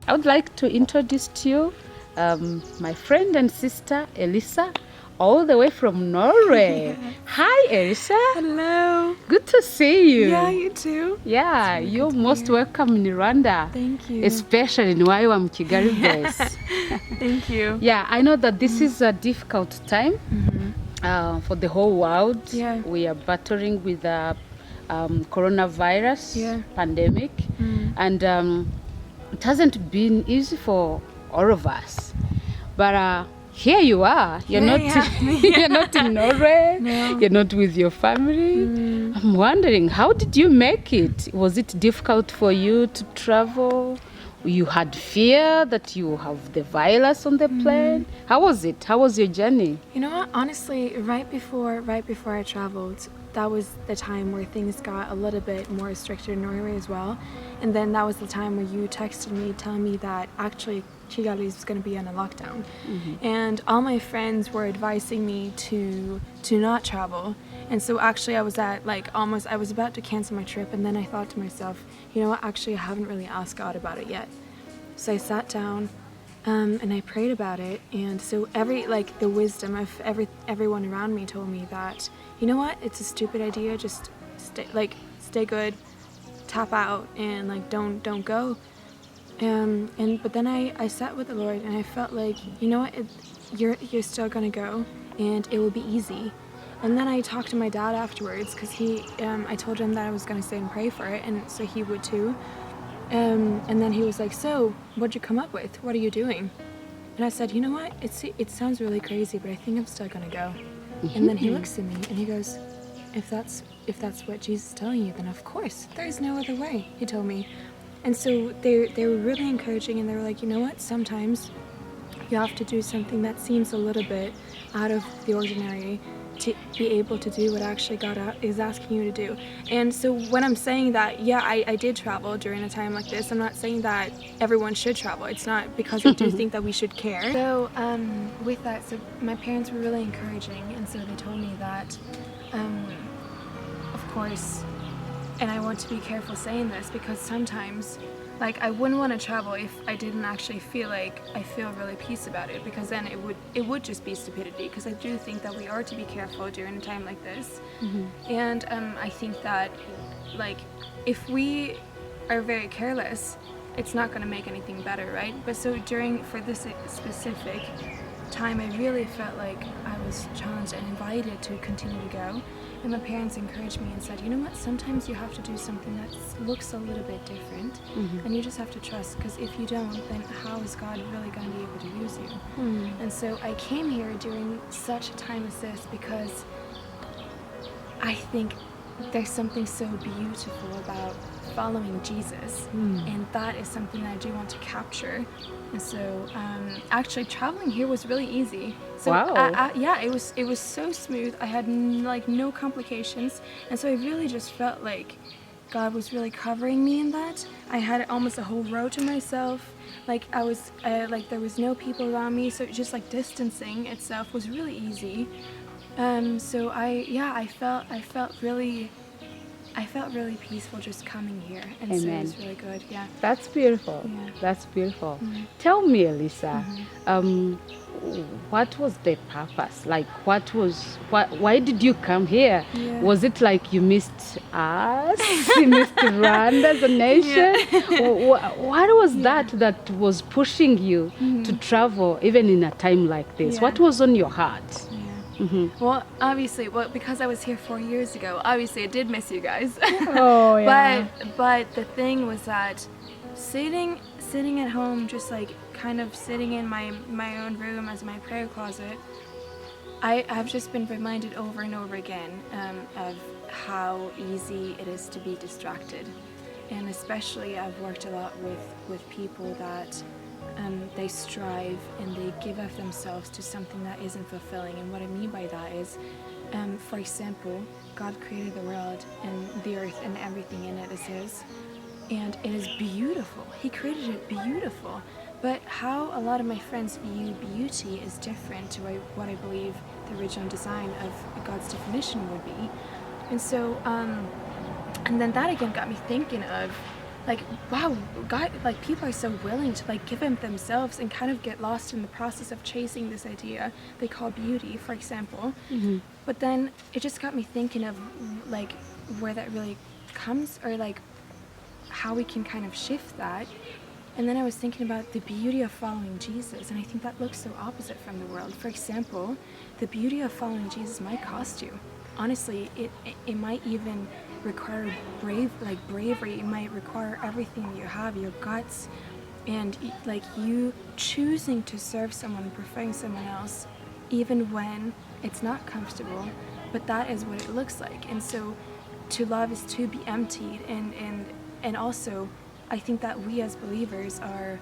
I would like to introduce to you my friend and sister, Elisa, all the way from Norway. Hi, Elisa. Hello. Good to see you. Yeah, you too. Yeah, It's really you're good to be most here. welcome in Rwanda. Thank you. Especially in Ywam, Kigali base. Thank you. Yeah, I know that this is a difficult time for the whole world. Yeah. We are battling with the coronavirus pandemic, and it hasn't been easy for all of us. But here you are. You're not. You're not in Norway. No. You're not with your family. I'm wondering, how did you make it? Was it difficult for you to travel? You had fear that you have the virus on the plane. How was it? How was your journey? You know what? Honestly, right before I traveled, that was the time where things got a little bit more stricter in Norway as well. And then that was the time where you texted me telling me that actually Kigali is going to be on a lockdown. And all my friends were advising me to not travel. And so actually I was at I was about to cancel my trip, and then I thought to myself, you know what, actually I haven't really asked God about it yet. So I sat down and I prayed about it, and so the wisdom of everyone around me told me that, you know what, it's a stupid idea, just stay good, tap out, and don't go. But then I sat with the Lord, and I felt like, you know what, you're still gonna go, and it will be easy. And then I talked to my dad afterwards, because I told him that I was gonna stay and pray for it, and so he would too. And then he was like, so what'd you come up with? What are you doing? And I said, you know what, it sounds really crazy, but I think I'm still gonna go. And then he looks at me and he goes, if that's what Jesus is telling you, then of course, there is no other way, he told me. And so they were really encouraging, and they were like, you know what, sometimes you have to do something that seems a little bit out of the ordinary to be able to do what actually God is asking you to do. And so when I'm saying that, yeah, I did travel during a time like this. I'm not saying that everyone should travel. It's not, because I do think that we should care. So with that, so my parents were really encouraging, and so they told me that, of course, and I want to be careful saying this, because sometimes, I wouldn't want to travel if I didn't actually feel like I feel really peace about it, because then it would just be stupidity, because I do think that we are to be careful during a time like this. And I think that if we are very careless, it's not going to make anything better, right? But so for this specific time, I really felt like I was challenged and invited to continue to go. And my parents encouraged me and said, you know what, sometimes you have to do something that looks a little bit different, and you just have to trust, because if you don't, then how is God really going to be able to use you? And so I came here during such a time as this, because I think there's something so beautiful about following Jesus, and that is something that I do want to capture. And so actually traveling here was really easy. So Wow. yeah, it was so smooth. I had no complications, and so I really just felt like God was really covering me in that. I had almost a whole row to myself. I was there was no people around me, so just distancing itself was really easy. So I felt really peaceful just coming here, and so it was really good. Yeah. That's beautiful. Yeah. That's beautiful. Tell me, Elisa, what was the purpose? Why did you come here? Yeah. Was it like you missed us? You missed Rwanda as a nation? What was that was pushing you to travel even in a time like this? Yeah. What was on your heart? Well, obviously, because I was here 4 years ago, obviously I did miss you guys. Oh, yeah. But the thing was that sitting at home, just kind of sitting in my own room as my prayer closet, I've just been reminded over and over again of how easy it is to be distracted. And especially I've worked a lot with people that they strive and they give of themselves to something that isn't fulfilling. And what I mean by that is, for example, God created the world and the earth and everything in it is His. And it is beautiful. He created it beautiful. But how a lot of my friends view beauty is different to what I believe the original design of God's definition would be. And so, and then that again got me thinking of like, wow, God, like people are so willing to like give him themselves and kind of get lost in the process of chasing this idea they call beauty, for example. But then it just got me thinking of like where that really comes, or like how we can kind of shift that. And then I was thinking about the beauty of following Jesus, and I think that looks so opposite from the world. For example, the beauty of following Jesus might cost you. Honestly, it might even require bravery. It might require everything you have, your guts, and like you choosing to serve someone, preferring someone else, even when it's not comfortable. But that is what it looks like. And so, to love is to be emptied, and also, I think that we as believers are,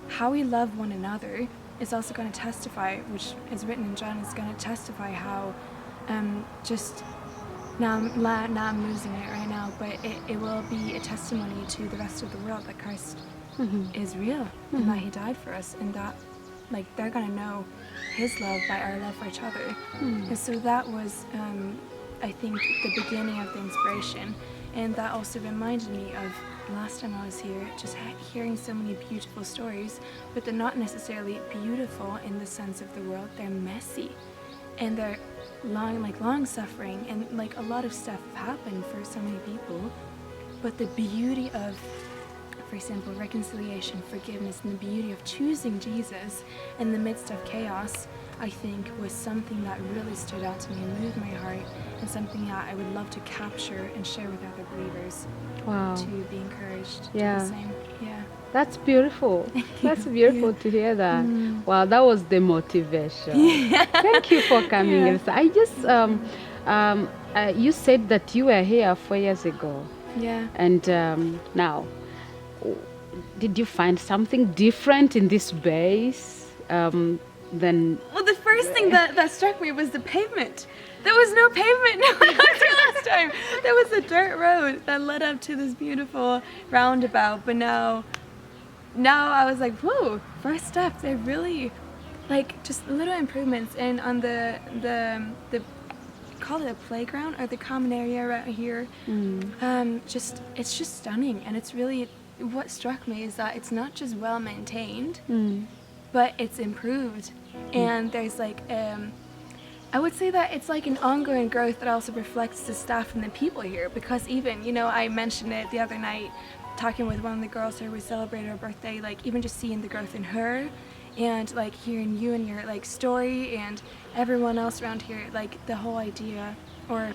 how we love one another is also going to testify, which is written in John, is going to testify how just now I'm losing it right now, but it will be a testimony to the rest of the world that Christ is real, and that he died for us, and that like they're going to know his love by our love for each other. And so that was I think the beginning of the inspiration, and that also reminded me of last time I was here, just hearing so many beautiful stories, but they're not necessarily beautiful in the sense of the world. They're messy, and they're long suffering, and like a lot of stuff happened for so many people. But the beauty of, for example, reconciliation, forgiveness, and the beauty of choosing Jesus in the midst of chaos, I think was something that really stood out to me and moved my heart, and something that I would love to capture and share with other believers. Wow. To be encouraged. Yeah. To the same. Yeah. That's beautiful. That's beautiful to hear that. Wow, that was the motivation. Thank you for coming. Yeah. Elsa. I just, you said that you were here 4 years ago. Yeah. And now, did you find something different in this base than... Well, the first thing that struck me was the pavement. There was no pavement when I was here last time. There was a dirt road that led up to this beautiful roundabout, but now I was like, whoa, first step. They're really like just little improvements. And on the call it a playground, or the common area right here, it's just stunning. And it's really, what struck me is that it's not just well maintained, but it's improved. And there's like I would say that it's like an ongoing growth that also reflects the staff and the people here, because even, you know, I mentioned it the other night talking with one of the girls who we celebrated her birthday, like even just seeing the growth in her, and like hearing you and your like story, and everyone else around here, like the whole idea, or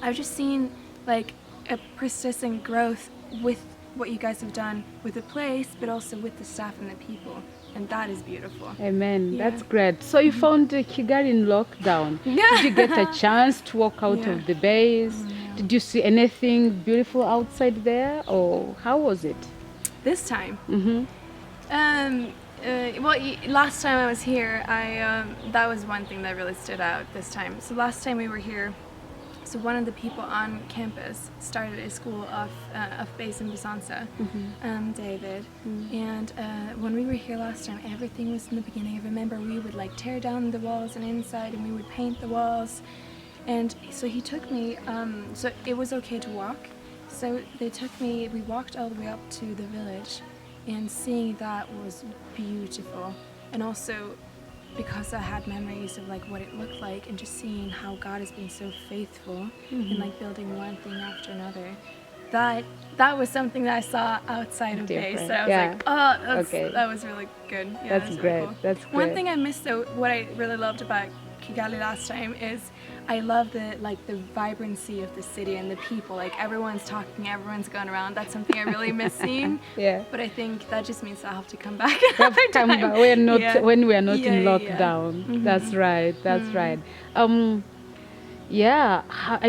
I've just seen like a persistent growth with what you guys have done with the place, but also with the staff and the people. And that is beautiful. Amen. Yeah. That's great. So you found Kigali in lockdown. Did you get a chance to walk out of the base? Did you see anything beautiful outside there, or how was it? This time? Well, last time I was here, that was one thing that really stood out this time. So last time we were here, so one of the people on campus started a school off base in Busansa, David. And when we were here last time, everything was in the beginning. I remember we would like tear down the walls and inside, and we would paint the walls. And so he took me, so it was okay to walk. So they took me, we walked all the way up to the village, and seeing that was beautiful. And also, because I had memories of like what it looked like, and just seeing how God has been so faithful in like building one thing after another, that was something that I saw outside of base. So I was like, oh, that was really good. Yeah, that's really great. cool. That's great. One thing I missed though, what I really loved about Kigali last time is I love the vibrancy of the city and the people. Like everyone's talking, everyone's going around. That's something I really miss seeing. But I think that just means I'll have to come back another time. We're not when we are not in lockdown. That's right. That's right. I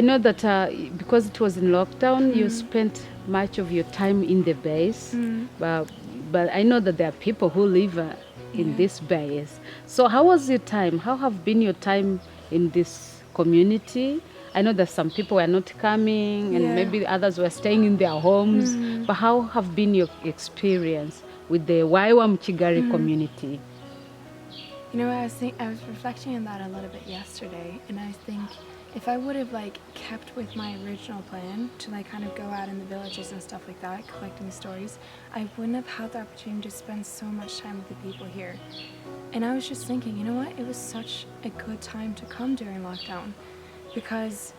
know that because it was in lockdown, you spent much of your time in the base. But I know that there are people who live in this base. So how was your time? How have been your time in this community? I know that some people were not coming, and maybe others were staying in their homes. But how have been your experience with the Ywam Kigali community? You know, I was reflecting on that a little bit yesterday, and I think if I would have like kept with my original plan to like kind of go out in the villages and stuff like that, collecting stories, I wouldn't have had the opportunity to spend so much time with the people here. And I was just thinking, you know what? It was such a good time to come during lockdown, because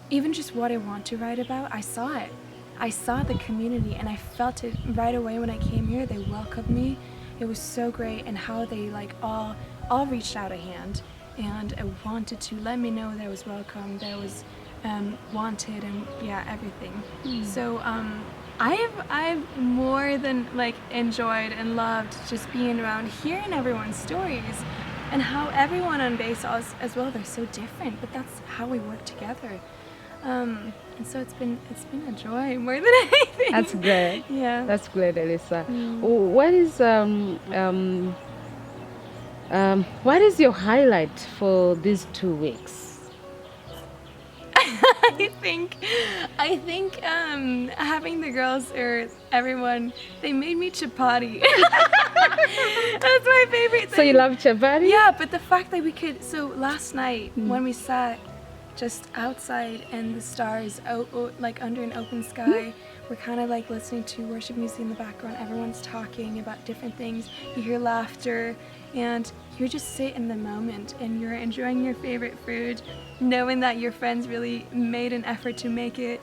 even just what I want to write about, I saw it. I saw the community and I felt it right away when I came here. They welcomed me. It was so great, and how they like all reached out a hand and wanted to let me know that I was welcome, that I was wanted, and yeah, everything. So I've more than like enjoyed and loved just being around, hearing everyone's stories, and how everyone on base as well, they're so different, but that's how we work together. And so it's been a joy more than anything. That's great. Yeah. That's great, Elisa. What is your highlight for these 2 weeks? I think having the girls or everyone, they made me chapati. That's my favorite thing. So you love chapati? Yeah, but the fact that we could, so last night when we sat just outside and the stars like under an open sky, we're kind of like listening to worship music in the background, everyone's talking about different things, you hear laughter, and you just sit in the moment and you're enjoying your favorite food, knowing that your friends really made an effort to make it.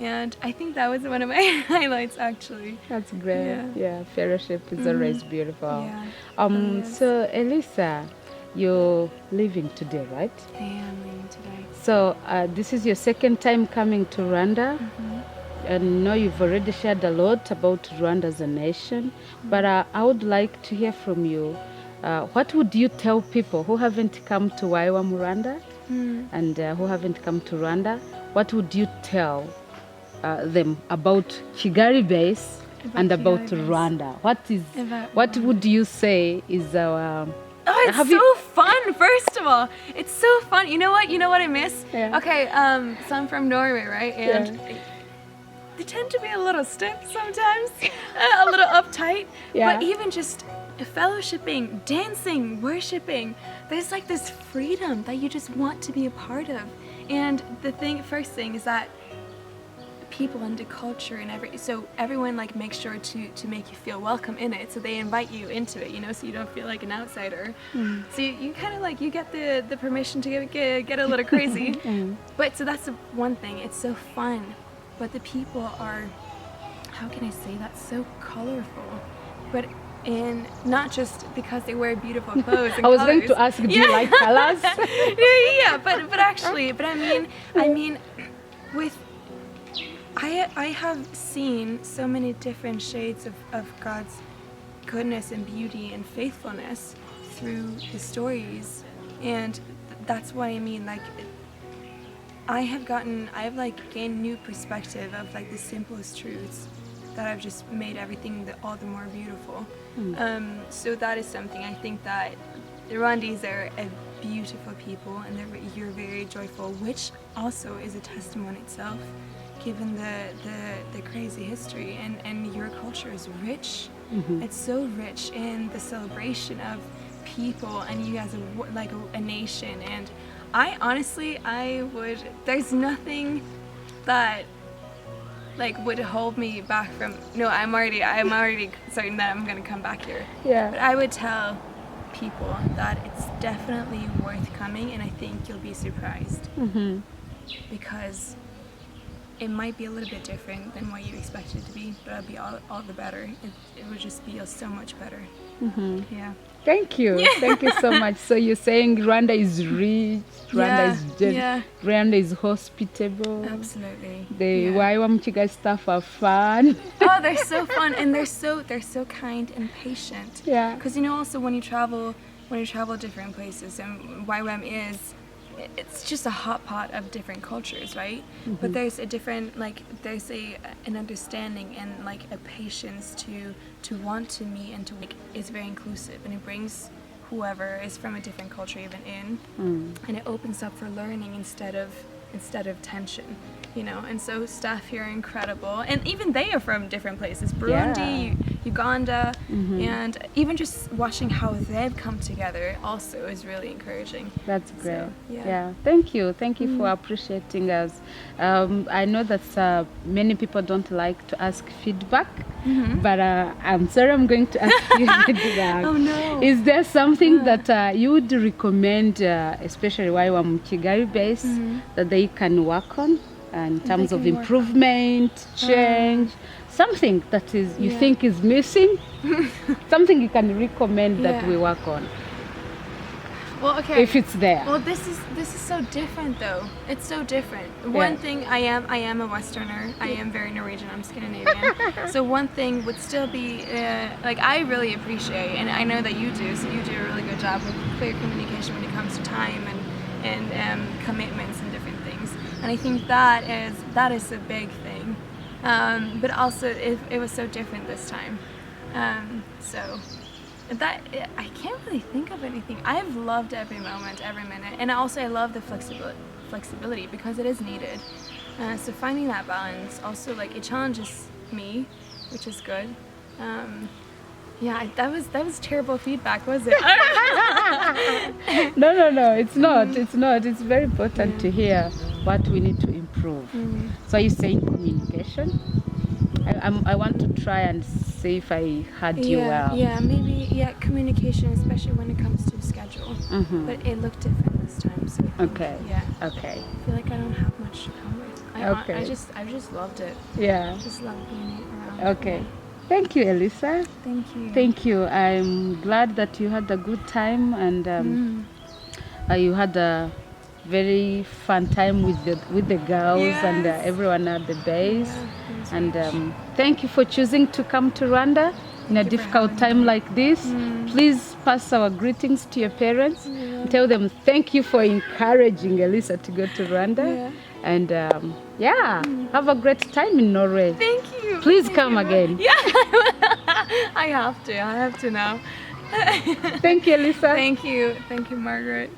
And I think that was one of my highlights, actually. That's great. Yeah, fellowship is always beautiful. Yeah. So Elisa, you're leaving today, right? I am leaving today. So this is your second time coming to Rwanda. And I know you've already shared a lot about Rwanda as a nation, but I would like to hear from you. What would you tell people who haven't come to Ywam, Rwanda, and who haven't come to Rwanda? What would you tell them about Kigali base and about Rwanda? What would you say is our... Oh, it's so fun, first of all. It's so fun. You know what I miss? Yeah. Okay, so I'm from Norway, right? And they tend to be a little stiff sometimes, a little uptight. Yeah. But even just fellowshipping, dancing, worshiping, there's like this freedom that you just want to be a part of. And the first thing is that people and the culture and so everyone like makes sure to make you feel welcome in it, so they invite you into it, you know, so you don't feel like an outsider. So you kind of like, you get the permission to get a little crazy. But so that's the one thing, it's so fun, but the people are, how can I say that, so colorful, but in not just because they wear beautiful clothes and I was colors. going to ask, do you like colors? but actually, but I mean with I have seen so many different shades of God's goodness and beauty and faithfulness through the stories, and that's what I mean. Like, I've gained new perspective of like the simplest truths that have just made everything all the more beautiful. So that is something. I think that the Rwandese are a beautiful people, and you're very joyful, which also is a testimony itself, given the crazy history, and your culture is rich. It's so rich in the celebration of people and you as a nation. And I honestly, there's nothing that like would hold me back from, no, I'm already certain that I'm gonna come back here. But I would tell people that it's definitely worth coming, and I think you'll be surprised. Because it might be a little bit different than what you expected it to be, but it'll be all the better. It would just feel so much better. Yeah. Thank you. Thank you so much. So you're saying Rwanda is rich, Rwanda is hospitable. Absolutely. The Ywam Kigali staff are fun. Oh, they're so fun, and they're so kind and patient. Yeah. Because, you know, also when you travel different places, and Ywam it's just a hot pot of different cultures, right? But there's a different, there's an understanding and like a patience to want to meet, and to it's very inclusive, and it brings whoever is from a different culture even in, and it opens up for learning instead of tension. and so staff here are incredible, and even they are from different places, Burundi, Uganda, and even just watching how they've come together also is really encouraging. That's great. So, yeah. Thank you for appreciating us. I know that many people don't like to ask feedback, but I'm sorry, I'm going to ask you feedback. Oh no. Is there something that you would recommend, especially Ywam Kigali base, that they can work on in terms of improvement, change, something that is you think is missing, something you can recommend that we work on? Well, okay. If it's there. Well, this is so different though. It's so different. One thing, I am a Westerner. I am very Norwegian. I'm Scandinavian. So one thing would still be like I really appreciate, and I know that you do. So you do a really good job with clear communication when it comes to time and commitments and different things. And I think that is a big thing. But also, it was so different this time. So. I can't really think of anything. I've loved every moment, every minute, and also I love the flexibility because it is needed. So finding that balance also, like, it challenges me, which is good. That was terrible feedback, was it? No, it's not. It's not. It's very important to hear what we need to improve. So you're saying communication? I want to try and see if I heard you well. Yeah, maybe communication, especially when it comes to schedule. But it looked different this time, so I think, okay. I feel like I don't have much to come with. I just loved it. Yeah. Just loved being around. Okay. Thank you, Elisa. Thank you. Thank you. I'm glad that you had a good time and you had a very fun time with the girls and everyone at the base. And thank you for choosing to come to Rwanda in a difficult time like this. Please pass our greetings to your parents. Tell them thank you for encouraging Elisa to go to Rwanda. And have a great time in Norway. Thank you. Please come again. Yeah, I have to now. Thank you, Elisa. Thank you, Margaret.